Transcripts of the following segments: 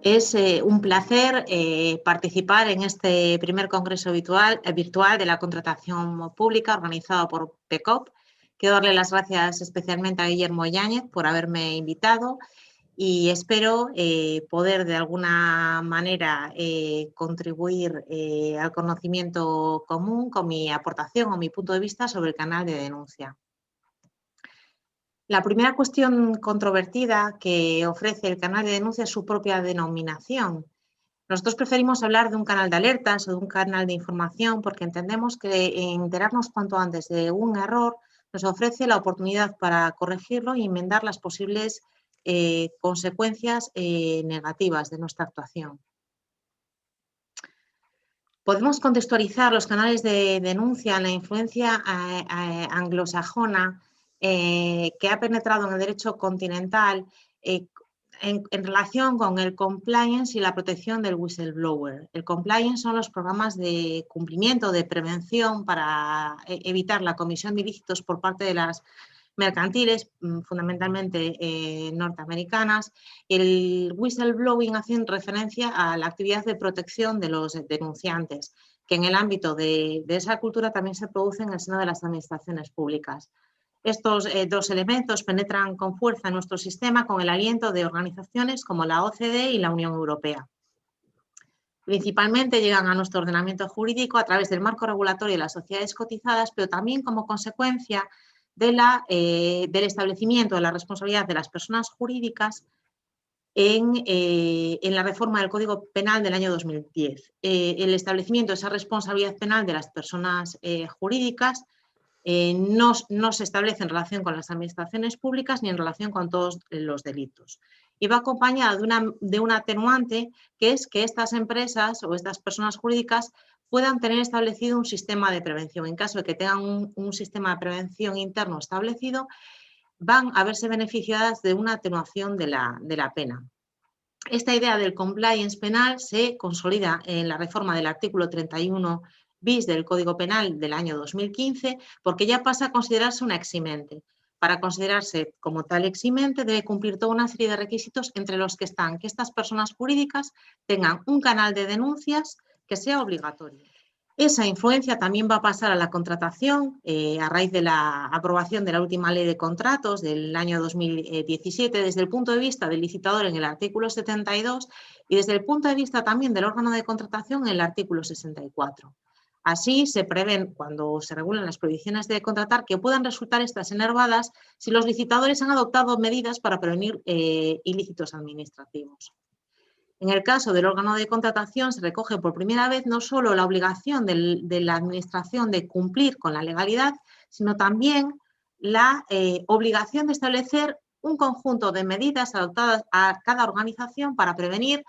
Es un placer participar en este primer congreso virtual de la contratación pública organizado por PECOP. Quiero darle las gracias especialmente a Guillermo Yáñez por haberme invitado y espero poder de alguna manera contribuir al conocimiento común con mi aportación o mi punto de vista sobre el canal de denuncia. La primera cuestión controvertida que ofrece el canal de denuncia es su propia denominación. Nosotros preferimos hablar de un canal de alertas o de un canal de información porque entendemos que enterarnos cuanto antes de un error nos ofrece la oportunidad para corregirlo y enmendar las posibles consecuencias negativas de nuestra actuación. Podemos contextualizar los canales de denuncia en la influencia anglosajona que ha penetrado en el derecho continental en relación con el compliance y la protección del whistleblower. El compliance son los programas de cumplimiento, de prevención para evitar la comisión de ilícitos por parte de las mercantiles, fundamentalmente norteamericanas. El whistleblowing hace referencia a la actividad de protección de los denunciantes, que en el ámbito de esa cultura también se produce en el seno de las administraciones públicas. Estos dos elementos penetran con fuerza en nuestro sistema con el aliento de organizaciones como la OCDE y la Unión Europea. Principalmente llegan a nuestro ordenamiento jurídico a través del marco regulatorio de las sociedades cotizadas, pero también como consecuencia del establecimiento de la responsabilidad de las personas jurídicas en la reforma del Código Penal del año 2010. El establecimiento de esa responsabilidad penal de las personas jurídicas no se establece en relación con las administraciones públicas ni en relación con todos los delitos. Y va acompañada de una atenuante, que es que estas empresas o estas personas jurídicas puedan tener establecido un sistema de prevención. En caso de que tengan un sistema de prevención interno establecido, van a verse beneficiadas de una atenuación de la pena. Esta idea del compliance penal se consolida en la reforma del artículo 31 bis del Código Penal del año 2015, porque ya pasa a considerarse una eximente. Para considerarse como tal eximente debe cumplir toda una serie de requisitos, entre los que están que estas personas jurídicas tengan un canal de denuncias que sea obligatorio. Esa influencia también va a pasar a la contratación a raíz de la aprobación de la última ley de contratos del año 2017 desde el punto de vista del licitador en el artículo 72 y desde el punto de vista también del órgano de contratación en el artículo 64. Así se prevén, cuando se regulan las prohibiciones de contratar, que puedan resultar estas enervadas si los licitadores han adoptado medidas para prevenir ilícitos administrativos. En el caso del órgano de contratación se recoge por primera vez no solo la obligación de la administración de cumplir con la legalidad, sino también la obligación de establecer un conjunto de medidas adoptadas a cada organización para prevenir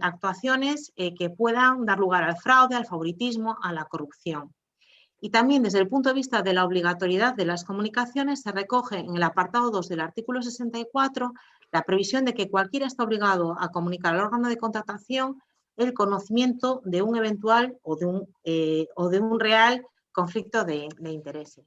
actuaciones que puedan dar lugar al fraude, al favoritismo, a la corrupción. Y también desde el punto de vista de la obligatoriedad de las comunicaciones se recoge en el apartado 2 del artículo 64 la previsión de que cualquiera está obligado a comunicar al órgano de contratación el conocimiento de un eventual o de un real conflicto de intereses.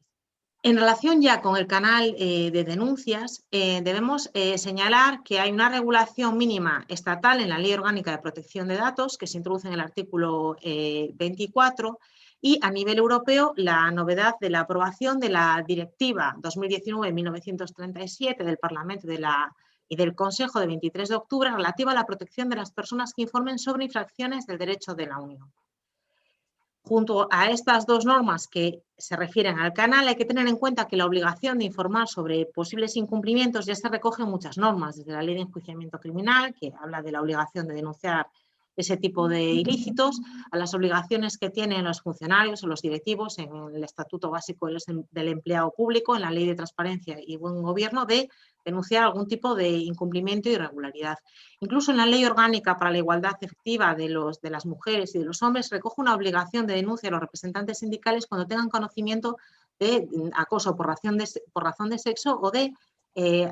En relación ya con el canal de denuncias, debemos señalar que hay una regulación mínima estatal en la Ley Orgánica de Protección de Datos que se introduce en el artículo 24 y a nivel europeo la novedad de la aprobación de la Directiva 2019-1937 del Parlamento y del Consejo de 23 de octubre relativa a la protección de las personas que informen sobre infracciones del derecho de la Unión. Junto a estas dos normas que se refieren al canal, hay que tener en cuenta que la obligación de informar sobre posibles incumplimientos ya se recoge en muchas normas, desde la Ley de Enjuiciamiento Criminal, que habla de la obligación de denunciar ese tipo de ilícitos, a las obligaciones que tienen los funcionarios o los directivos en el Estatuto Básico del Empleado Público, en la Ley de Transparencia y Buen Gobierno, de denunciar algún tipo de incumplimiento e irregularidad. Incluso en la Ley Orgánica para la Igualdad Efectiva de las mujeres y de los hombres recoge una obligación de denuncia a los representantes sindicales cuando tengan conocimiento de acoso por razón de sexo o de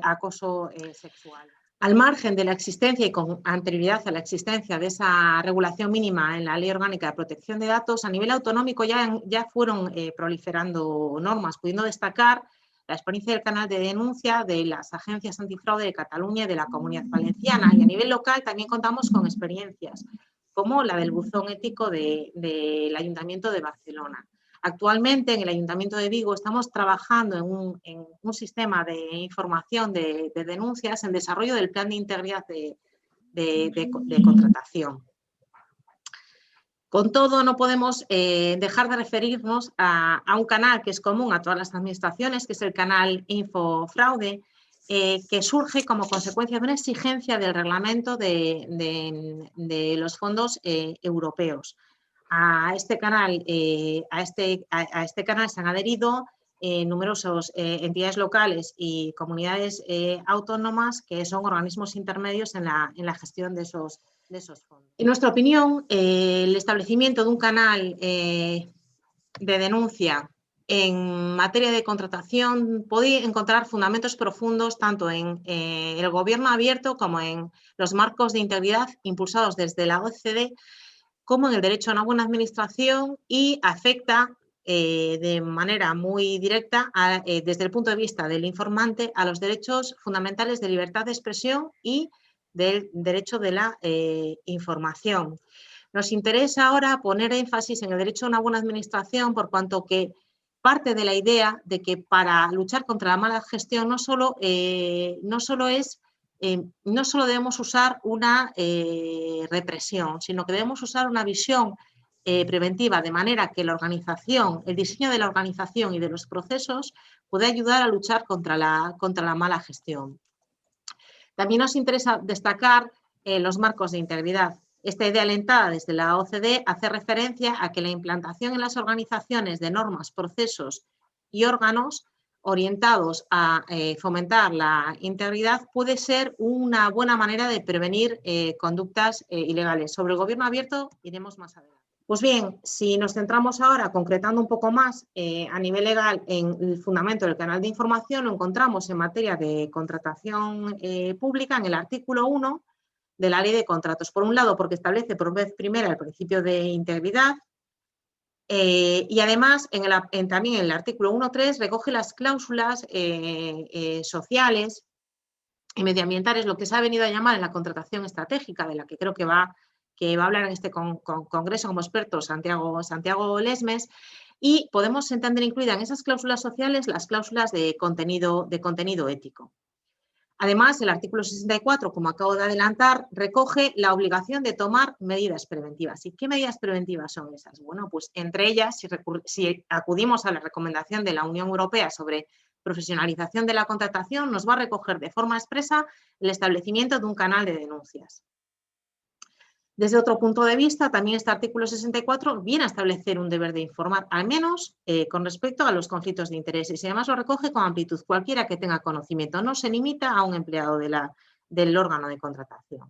acoso sexual. Al margen de la existencia y con anterioridad a la existencia de esa regulación mínima en la Ley Orgánica de Protección de Datos, a nivel autonómico ya fueron proliferando normas, pudiendo destacar la experiencia del canal de denuncia de las agencias antifraude de Cataluña y de la Comunidad Valenciana. Y a nivel local también contamos con experiencias como la del buzón ético del Ayuntamiento de Barcelona. Actualmente en el Ayuntamiento de Vigo estamos trabajando en un sistema de información de denuncias en desarrollo del plan de integridad de contratación. Con todo, no podemos dejar de referirnos a un canal que es común a todas las administraciones, que es el canal Infofraude, que surge como consecuencia de una exigencia del reglamento de los fondos europeos. A este canal se han adherido numerosas entidades locales y comunidades autónomas que son organismos intermedios en la gestión de esos fondos. En nuestra opinión, el establecimiento de un canal de denuncia en materia de contratación puede encontrar fundamentos profundos tanto en el gobierno abierto como en los marcos de integridad impulsados desde la OCDE, como en el derecho a una buena administración, y afecta de manera muy directa, desde el punto de vista del informante, a los derechos fundamentales de libertad de expresión y del derecho de la información. Nos interesa ahora poner énfasis en el derecho a una buena administración, por cuanto que parte de la idea de que para luchar contra la mala gestión no solo debemos usar una represión, sino que debemos usar una visión preventiva, de manera que la organización, el diseño de la organización y de los procesos puede ayudar a luchar contra la mala gestión. También nos interesa destacar los marcos de integridad. Esta idea alentada desde la OCDE hace referencia a que la implantación en las organizaciones de normas, procesos y órganos orientados a fomentar la integridad puede ser una buena manera de prevenir conductas ilegales. Sobre el gobierno abierto iremos más adelante. Pues bien, si nos centramos ahora, concretando un poco más a nivel legal en el fundamento del canal de información, lo encontramos en materia de contratación pública en el artículo 1 de la Ley de Contratos. Por un lado, porque establece por vez primera el principio de integridad, y además también en el artículo 1.3 recoge las cláusulas sociales y medioambientales, lo que se ha venido a llamar en la contratación estratégica, de la que creo que va a hablar en este congreso como experto Santiago Lesmes, y podemos entender incluida en esas cláusulas sociales las cláusulas de contenido ético. Además, el artículo 64, como acabo de adelantar, recoge la obligación de tomar medidas preventivas. ¿Y qué medidas preventivas son esas? Bueno, pues entre ellas, si acudimos a la recomendación de la Unión Europea sobre profesionalización de la contratación, nos va a recoger de forma expresa el establecimiento de un canal de denuncias. Desde otro punto de vista, también este artículo 64 viene a establecer un deber de informar, al menos con respecto a los conflictos de intereses, y además lo recoge con amplitud. Cualquiera que tenga conocimiento, no se limita a un empleado del órgano de contratación.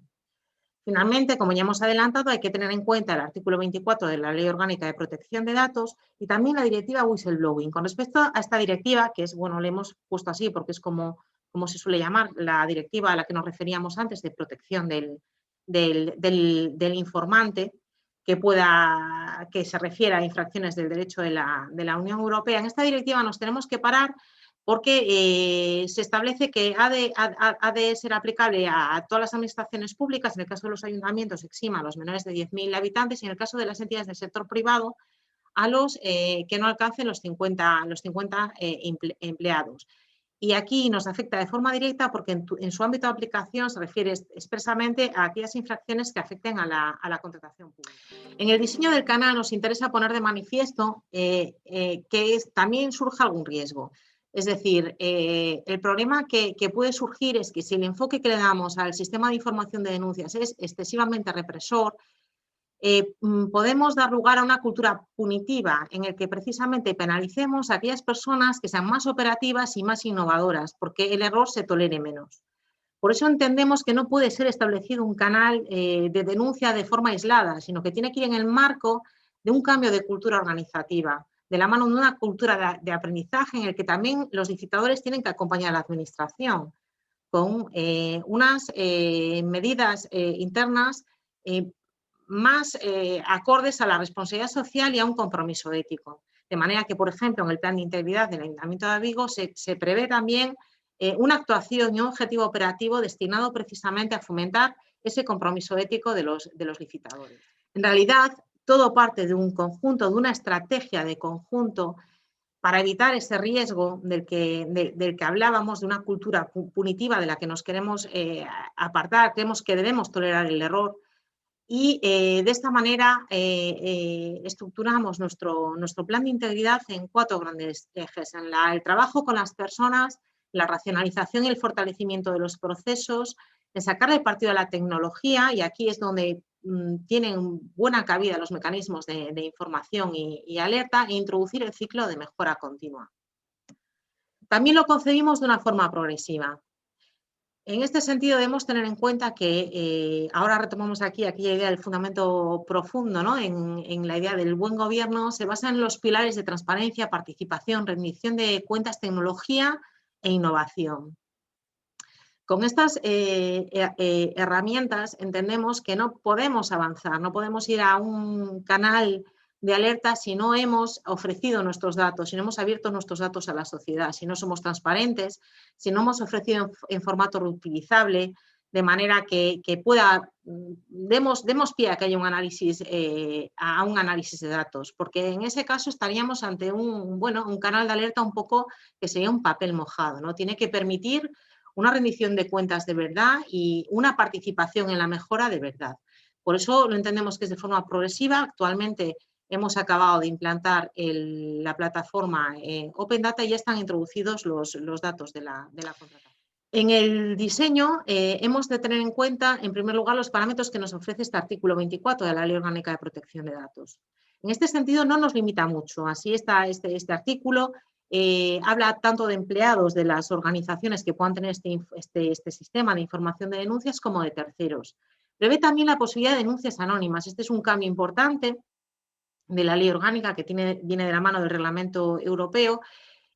Finalmente, como ya hemos adelantado, hay que tener en cuenta el artículo 24 de la Ley Orgánica de Protección de Datos y también la directiva Whistleblowing. Con respecto a esta directiva, que es, bueno, le hemos puesto así porque es como se suele llamar la directiva a la que nos referíamos antes, de protección del informante, que se refiera a infracciones del derecho de la Unión Europea. En esta directiva nos tenemos que parar porque se establece que ha de ser aplicable a todas las administraciones públicas. En el caso de los ayuntamientos, exima a los menores de 10.000 habitantes, y en el caso de las entidades del sector privado, a los que no alcancen los 50 empleados. Y aquí nos afecta de forma directa porque en su ámbito de aplicación se refiere expresamente a aquellas infracciones que afecten a la contratación pública. En el diseño del canal nos interesa poner de manifiesto que también surja algún riesgo. Es decir, el problema que puede surgir es que si el enfoque que le damos al sistema de información de denuncias es excesivamente represor, podemos dar lugar a una cultura punitiva en el que precisamente penalicemos a aquellas personas que sean más operativas y más innovadoras, porque el error se tolere menos. Por eso entendemos que no puede ser establecido un canal de denuncia de forma aislada, sino que tiene que ir en el marco de un cambio de cultura organizativa, de la mano de una cultura de aprendizaje en el que también los licitadores tienen que acompañar a la administración con unas medidas internas más acordes a la responsabilidad social y a un compromiso ético. De manera que, por ejemplo, en el plan de integridad del Ayuntamiento de Vigo se prevé también una actuación y un objetivo operativo destinado precisamente a fomentar ese compromiso ético de los licitadores. En realidad, todo parte de un conjunto, de una estrategia de conjunto para evitar ese riesgo del que hablábamos, de una cultura punitiva de la que nos queremos apartar, creemos que debemos tolerar el error y de esta manera estructuramos nuestro plan de integridad en 4 grandes ejes, en el trabajo con las personas, la racionalización y el fortalecimiento de los procesos, en sacarle partido a la tecnología, y aquí es donde tienen buena cabida los mecanismos de información y alerta, e introducir el ciclo de mejora continua. También lo concebimos de una forma progresiva. En este sentido debemos tener en cuenta que ahora retomamos aquí aquella idea del fundamento profundo, ¿no? En la idea del buen gobierno, se basa en los pilares de transparencia, participación, rendición de cuentas, tecnología e innovación. Con estas herramientas entendemos que no podemos avanzar, no podemos ir a un canal de alerta si no hemos ofrecido nuestros datos, si no hemos abierto nuestros datos a la sociedad, si no somos transparentes, si no hemos ofrecido en formato reutilizable, de manera que demos pie a que haya un análisis de datos, porque en ese caso estaríamos ante un canal de alerta un poco que sería un papel mojado, ¿no? Tiene que permitir una rendición de cuentas de verdad y una participación en la mejora de verdad. Por eso lo entendemos que es de forma progresiva. Actualmente hemos acabado de implantar la plataforma Open Data y ya están introducidos los datos de la contratación. En el diseño hemos de tener en cuenta, en primer lugar, los parámetros que nos ofrece este artículo 24 de la Ley Orgánica de Protección de Datos. En este sentido no nos limita mucho. Así está este artículo. Habla tanto de empleados de las organizaciones que puedan tener este sistema de información de denuncias como de terceros. Prevé también la posibilidad de denuncias anónimas. Este es un cambio importante de la ley orgánica que viene de la mano del reglamento europeo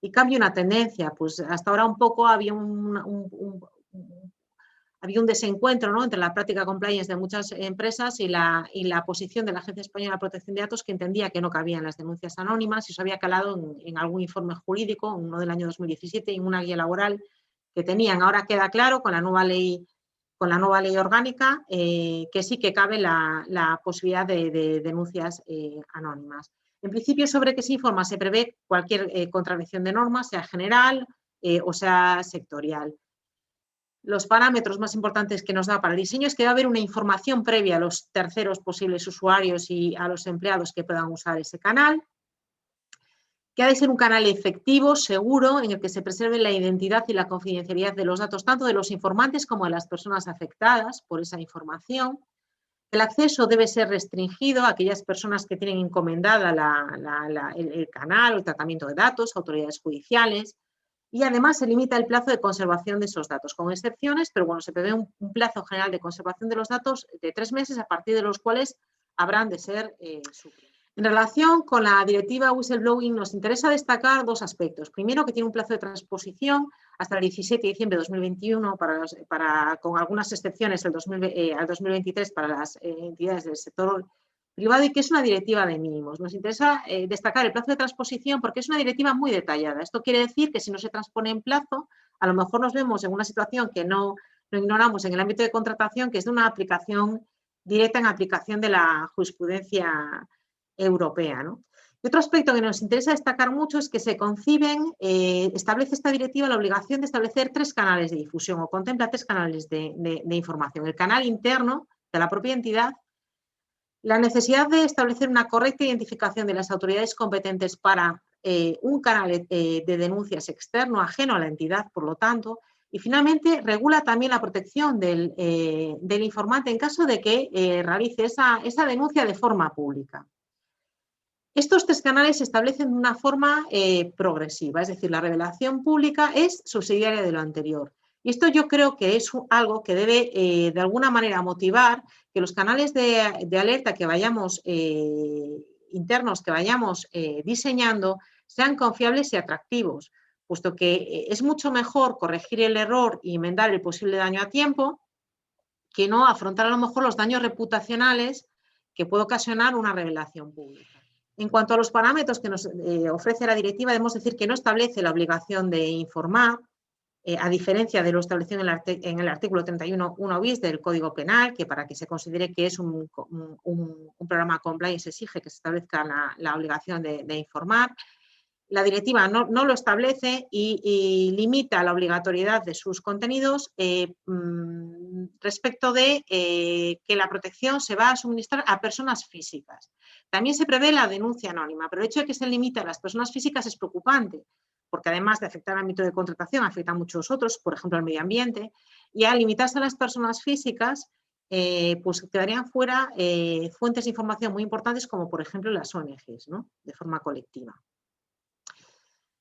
y cambia una tendencia. Pues hasta ahora un poco había un desencuentro, ¿no?, entre la práctica compliance de muchas empresas y la posición de la Agencia Española de Protección de Datos, que entendía que no cabían las denuncias anónimas, y eso había calado en algún informe jurídico, uno del año 2017 y en una guía laboral que tenían. Ahora queda claro con la nueva ley orgánica que sí que cabe la posibilidad de denuncias anónimas. En principio, sobre qué se informa, se prevé cualquier contravención de normas, sea general o sea sectorial. Los parámetros más importantes que nos da para el diseño es que va a haber una información previa a los terceros posibles usuarios y a los empleados que puedan usar ese canal, que ha de ser un canal efectivo, seguro, en el que se preserve la identidad y la confidencialidad de los datos, tanto de los informantes como de las personas afectadas por esa información. El acceso debe ser restringido a aquellas personas que tienen encomendada el canal o el tratamiento de datos, autoridades judiciales. Y además se limita el plazo de conservación de esos datos, con excepciones, pero bueno, se prevé un plazo general de conservación de los datos de 3 meses, a partir de los cuales habrán de ser suprimidos. En relación con la directiva whistleblowing, nos interesa destacar 2 aspectos. Primero, que tiene un plazo de transposición hasta el 17 de diciembre de 2021, con algunas excepciones al 2023 para las entidades del sector privado, y que es una directiva de mínimos. Nos interesa destacar el plazo de transposición porque es una directiva muy detallada. Esto quiere decir que si no se transpone en plazo, a lo mejor nos vemos en una situación que no ignoramos en el ámbito de contratación, que es de una aplicación directa en aplicación de la jurisprudencia europea, ¿no? Y otro aspecto que nos interesa destacar mucho es que se establece esta directiva la obligación de establecer 3 canales de difusión, o contempla 3 canales de información. El canal interno de la propia entidad, la necesidad de establecer una correcta identificación de las autoridades competentes para un canal de denuncias externo, ajeno a la entidad, por lo tanto, y finalmente regula también la protección del informante en caso de que realice esa denuncia de forma pública. Estos 3 canales se establecen de una forma progresiva, es decir, la revelación pública es subsidiaria de lo anterior. Y esto yo creo que es algo que debe de alguna manera motivar que los canales de alerta que vayamos internos, que vayamos diseñando, sean confiables y atractivos, puesto que es mucho mejor corregir el error y enmendar el posible daño a tiempo que no afrontar a lo mejor los daños reputacionales que puede ocasionar una revelación pública. En cuanto a los parámetros que nos ofrece la directiva, debemos decir que no establece la obligación de informar, a diferencia de lo establecido en el artículo 31.1 bis del Código Penal, que para que se considere que es un programa compliance exige que se establezca la obligación de informar. La directiva no lo establece y limita la obligatoriedad de sus contenidos respecto de que la protección se va a suministrar a personas físicas. También se prevé la denuncia anónima, pero el hecho de que se limite a las personas físicas es preocupante, porque además de afectar al ámbito de contratación, afecta a muchos otros, por ejemplo, al medio ambiente, y al limitarse a las personas físicas, pues quedarían fuera fuentes de información muy importantes como, por ejemplo, las ONGs, ¿no? De forma colectiva.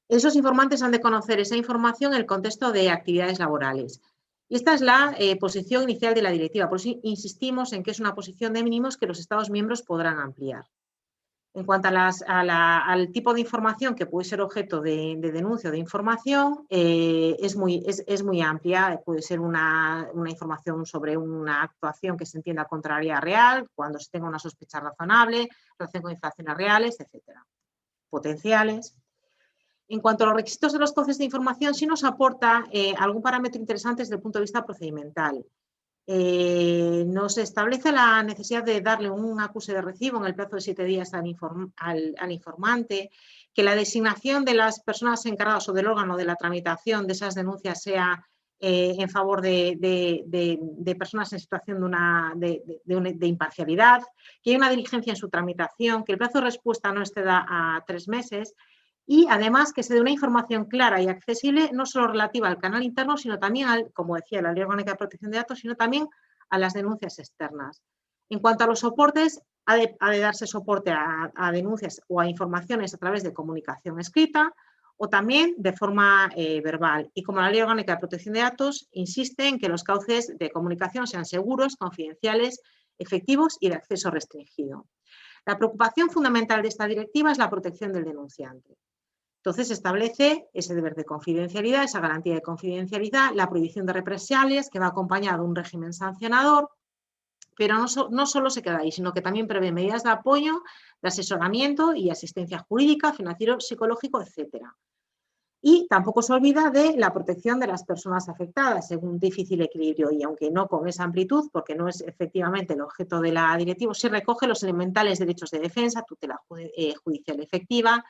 Esos informantes han de conocer esa información en el contexto de actividades laborales. Y esta es la posición inicial de la directiva, por eso insistimos en que es una posición de mínimos que los Estados miembros podrán ampliar. En cuanto al tipo de información que puede ser objeto de denuncia o de información, es muy amplia. Puede ser una información sobre una actuación que se entienda contraria a real, cuando se tenga una sospecha razonable, relación con infracciones reales, etcétera, potenciales. En cuanto a los requisitos de los cauces de información, sí nos aporta algún parámetro interesante desde el punto de vista procedimental. Nos establece la necesidad de darle un acuse de recibo en el plazo de 7 días al informante, que la designación de las personas encargadas o del órgano de la tramitación de esas denuncias sea en favor de personas en situación de imparcialidad, que haya una diligencia en su tramitación, que el plazo de respuesta no exceda a 3 meses, y además que se dé una información clara y accesible, no solo relativa al canal interno, sino también, como decía la Ley Orgánica de Protección de Datos, sino también a las denuncias externas. En cuanto a los soportes, ha de darse soporte a denuncias o a informaciones a través de comunicación escrita o también de forma verbal. Y como la Ley Orgánica de Protección de Datos insiste en que los cauces de comunicación sean seguros, confidenciales, efectivos y de acceso restringido. La preocupación fundamental de esta directiva es la protección del denunciante. Entonces, establece ese deber de confidencialidad, esa garantía de confidencialidad, la prohibición de represalias, que va acompañado de un régimen sancionador, pero no solo se queda ahí, sino que también prevé medidas de apoyo, de asesoramiento y asistencia jurídica, financiero, psicológico, etcétera. Y tampoco se olvida de la protección de las personas afectadas en un difícil equilibrio, y aunque no con esa amplitud, porque no es efectivamente el objeto de la directiva, se recoge los elementales derechos de defensa, tutela judicial efectiva,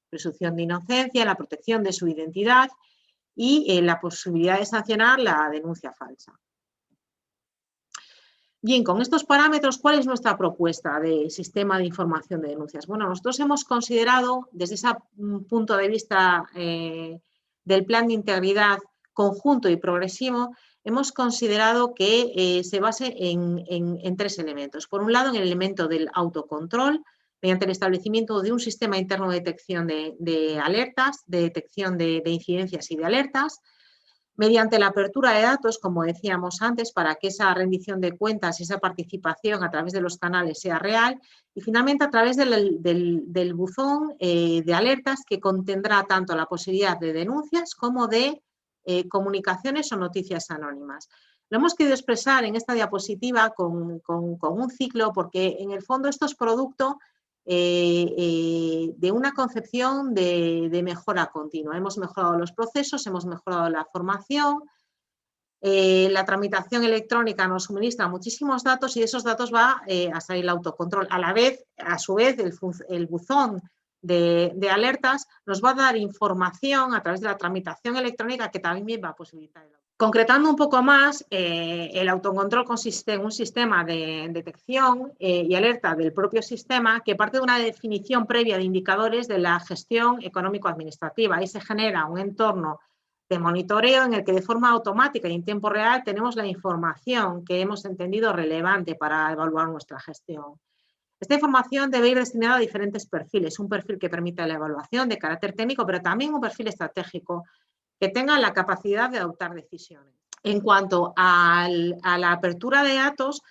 presunción de inocencia, la protección de su identidad y la posibilidad de sancionar la denuncia falsa. Bien, con estos parámetros, ¿cuál es nuestra propuesta de sistema de información de denuncias? Bueno, nosotros hemos considerado, desde ese punto de vista del plan de integridad conjunto y progresivo, hemos considerado que se base en 3 elementos. Por un lado, en el elemento del autocontrol, mediante el establecimiento de un sistema interno de detección de alertas, de detección de incidencias y de alertas, mediante la apertura de datos, como decíamos antes, para que esa rendición de cuentas y esa participación a través de los canales sea real, y finalmente a través del buzón de alertas, que contendrá tanto la posibilidad de denuncias como de comunicaciones o noticias anónimas. Lo hemos querido expresar en esta diapositiva con un ciclo, porque en el fondo esto es producto de una concepción de mejora continua. Hemos mejorado los procesos, hemos mejorado la formación, la tramitación electrónica nos suministra muchísimos datos y de esos datos va a salir el autocontrol. A su vez, el buzón de alertas nos va a dar información a través de la tramitación electrónica que también va a posibilitar el autocontrol. Concretando un poco más, el autocontrol consiste en un sistema de detección y alerta del propio sistema que parte de una definición previa de indicadores de la gestión económico-administrativa. Ahí se genera un entorno de monitoreo en el que de forma automática y en tiempo real tenemos la información que hemos entendido relevante para evaluar nuestra gestión. Esta información debe ir destinada a diferentes perfiles, un perfil que permita la evaluación de carácter técnico, pero también un perfil estratégico que tenga la capacidad de adoptar decisiones. En cuanto a la apertura de datos,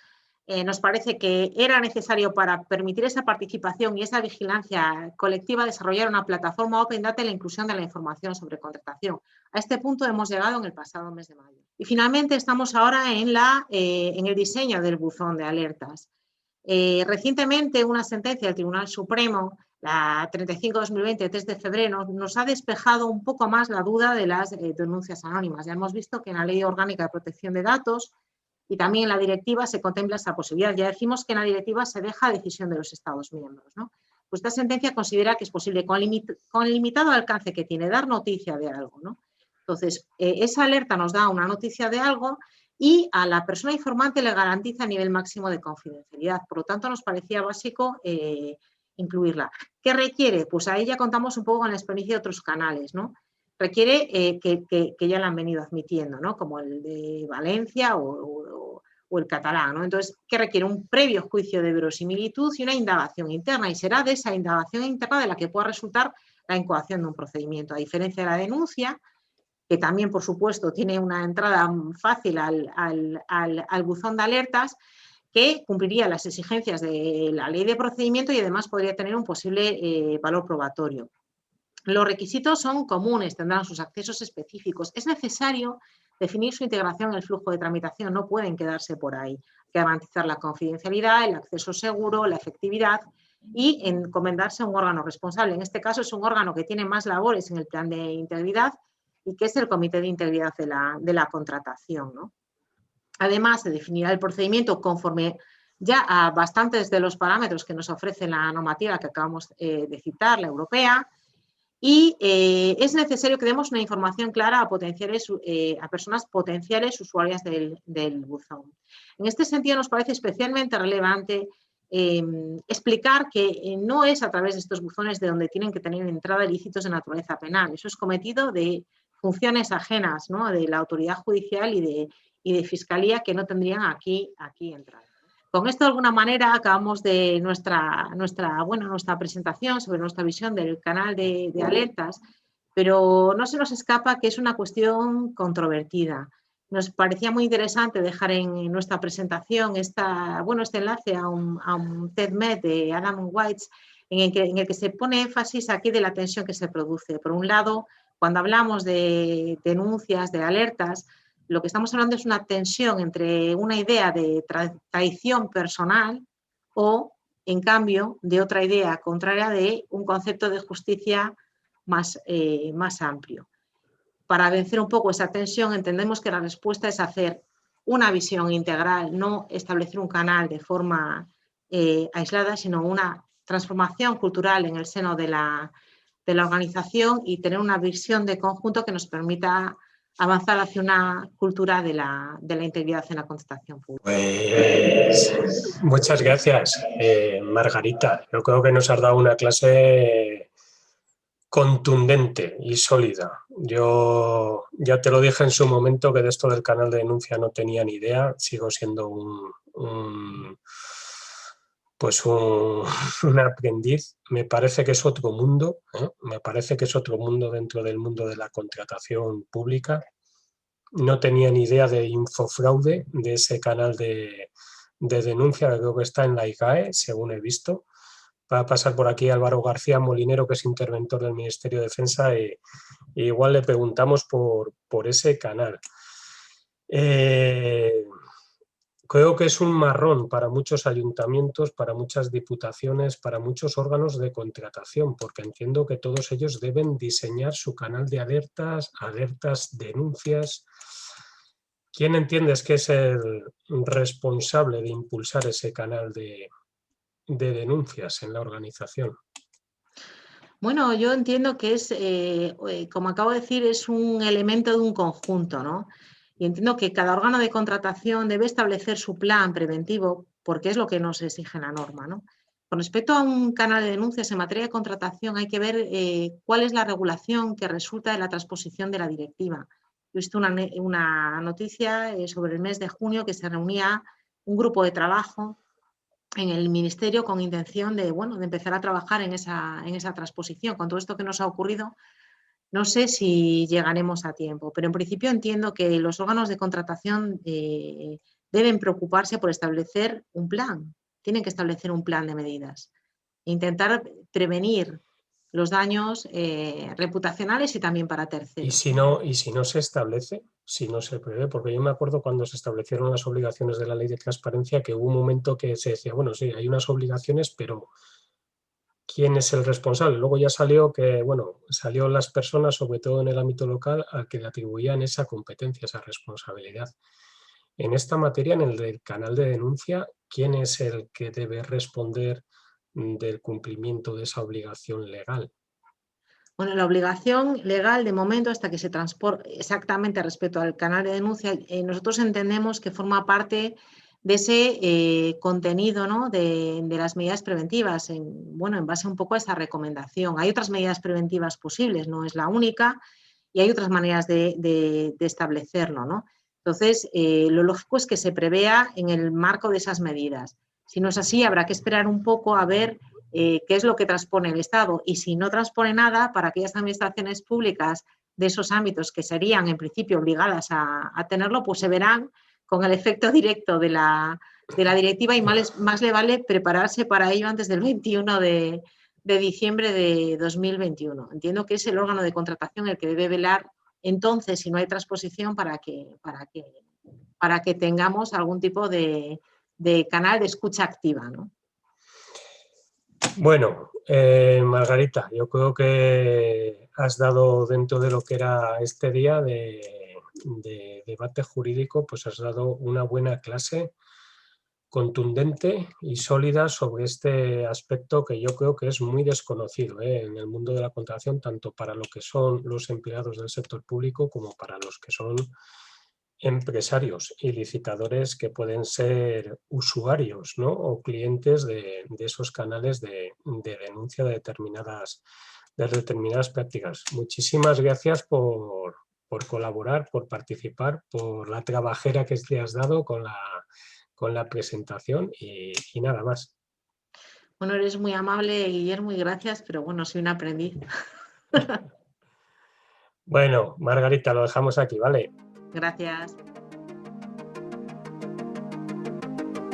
nos parece que era necesario para permitir esa participación y esa vigilancia colectiva desarrollar una plataforma Open Data y la inclusión de la información sobre contratación. A este punto hemos llegado en el pasado mes de mayo. Y finalmente estamos ahora en el diseño del buzón de alertas. Recientemente una sentencia del Tribunal Supremo la 35/2020, 3 de febrero, nos ha despejado un poco más la duda de las denuncias anónimas. Ya hemos visto que en la Ley Orgánica de Protección de Datos y también en la directiva se contempla esa posibilidad. Ya decimos que en la directiva se deja a decisión de los Estados miembros, ¿no? Pues esta sentencia considera que es posible, con el limitado alcance que tiene, dar noticia de algo, ¿no? Entonces, esa alerta nos da una noticia de algo y a la persona informante le garantiza el nivel máximo de confidencialidad. Por lo tanto, nos parecía básico incluirla. ¿Qué requiere? Pues ahí ya contamos un poco con la experiencia de otros canales, ¿no? Requiere que ya la han venido admitiendo, ¿no? Como el de Valencia o el catalán, ¿no? Entonces, ¿qué requiere? Un previo juicio de verosimilitud y una indagación interna, y será de esa indagación interna de la que pueda resultar la incoación de un procedimiento. A diferencia de la denuncia, que también, por supuesto, tiene una entrada fácil al buzón de alertas, que cumpliría las exigencias de la ley de procedimiento y además podría tener un posible valor probatorio. Los requisitos son comunes, tendrán sus accesos específicos. Es necesario definir su integración en el flujo de tramitación, no pueden quedarse por ahí. Hay que garantizar la confidencialidad, el acceso seguro, la efectividad y encomendarse a un órgano responsable. En este caso es un órgano que tiene más labores en el plan de integridad y que es el Comité de Integridad de la Contratación, ¿no? Además, se definirá el procedimiento conforme ya a bastantes de los parámetros que nos ofrece la normativa que acabamos de citar, la europea, y es necesario que demos una información clara a personas potenciales usuarias del buzón. En este sentido, nos parece especialmente relevante explicar que no es a través de estos buzones de donde tienen que tener entrada ilícitos de naturaleza penal. Eso es cometido de funciones ajenas, ¿no? De la autoridad judicial y de fiscalía que no tendrían aquí entrada. Con esto, de alguna manera, acabamos de nuestra presentación sobre nuestra visión del canal de alertas, pero no se nos escapa que es una cuestión controvertida. Nos parecía muy interesante dejar en nuestra presentación este enlace a un TED-Med de Adam Weitz, en el que se pone énfasis aquí de la tensión que se produce. Por un lado, cuando hablamos de denuncias, de alertas, lo que estamos hablando es una tensión entre una idea de traición personal o, en cambio, de otra idea contraria de un concepto de justicia más amplio. Para vencer un poco esa tensión, entendemos que la respuesta es hacer una visión integral, no establecer un canal de forma aislada, sino una transformación cultural en el seno de la organización y tener una visión de conjunto que nos permita avanzar hacia una cultura de la integridad en la contratación pública. Pues muchas gracias, Margarita. Yo creo que nos has dado una clase contundente y sólida. Yo ya te lo dije en su momento que de esto del canal de denuncia no tenía ni idea. Sigo siendo un aprendiz. Me parece que es otro mundo, ¿eh? Me parece que es otro mundo dentro del mundo de la contratación pública. No tenía ni idea de Infofraude, de ese canal de denuncia, que creo que está en la IGAE, según he visto. Va a pasar por aquí Álvaro García Molinero, que es interventor del Ministerio de Defensa, e igual le preguntamos por ese canal. Creo que es un marrón para muchos ayuntamientos, para muchas diputaciones, para muchos órganos de contratación, porque entiendo que todos ellos deben diseñar su canal de alertas, denuncias. ¿Quién entiendes que es el responsable de impulsar ese canal de denuncias en la organización? Bueno, yo entiendo que es, como acabo de decir, es un elemento de un conjunto, ¿no? Y entiendo que cada órgano de contratación debe establecer su plan preventivo porque es lo que nos exige la norma, ¿no? Con respecto a un canal de denuncias en materia de contratación hay que ver cuál es la regulación que resulta de la transposición de la directiva. He visto una noticia sobre el mes de junio que se reunía un grupo de trabajo en el Ministerio con intención de empezar a trabajar en esa transposición. Con todo esto que nos ha ocurrido, no sé si llegaremos a tiempo, pero en principio entiendo que los órganos de contratación deben preocuparse por establecer un plan, tienen que establecer un plan de medidas, intentar prevenir los daños reputacionales y también para terceros. ¿Y si no se establece, si no se prevé? Porque yo me acuerdo cuando se establecieron las obligaciones de la Ley de Transparencia que hubo un momento que se decía, bueno, sí, hay unas obligaciones, pero quién es el responsable. Luego ya salió que, bueno, salió las personas, sobre todo en el ámbito local, a que le atribuían esa competencia, esa responsabilidad. En esta materia, en el del canal de denuncia, ¿quién es el que debe responder del cumplimiento de esa obligación legal? Bueno, la obligación legal, de momento, hasta que se transporte exactamente respecto al canal de denuncia, nosotros entendemos que forma parte de ese contenido, ¿no?, de las medidas preventivas, bueno, en base un poco a esa recomendación. Hay otras medidas preventivas posibles, no es la única, y hay otras maneras de establecerlo, ¿no? Entonces, lo lógico es que se prevea en el marco de esas medidas. Si no es así, habrá que esperar un poco a ver qué es lo que transpone el Estado, y si no transpone nada, para aquellas administraciones públicas de esos ámbitos que serían en principio obligadas a tenerlo, pues se verán con el efecto directo de la directiva, y más le vale prepararse para ello antes del 21 de diciembre de 2021. Entiendo que es el órgano de contratación el que debe velar entonces, si no hay transposición, para que tengamos algún tipo de canal de escucha activa, ¿no? Bueno, Margarita, yo creo que has dado, dentro de lo que era este día de debate jurídico, pues has dado una buena clase contundente y sólida sobre este aspecto que yo creo que es muy desconocido en el mundo de la contratación, tanto para lo que son los empleados del sector público como para los que son empresarios y licitadores, que pueden ser usuarios, ¿no?, o clientes de esos canales de denuncia de determinadas prácticas. Muchísimas gracias por colaborar, por participar, por la trabajera que te has dado con la presentación y nada más. Bueno, eres muy amable, Guillermo, y gracias, pero bueno, soy un aprendiz. Bueno, Margarita, lo dejamos aquí, ¿vale? Gracias.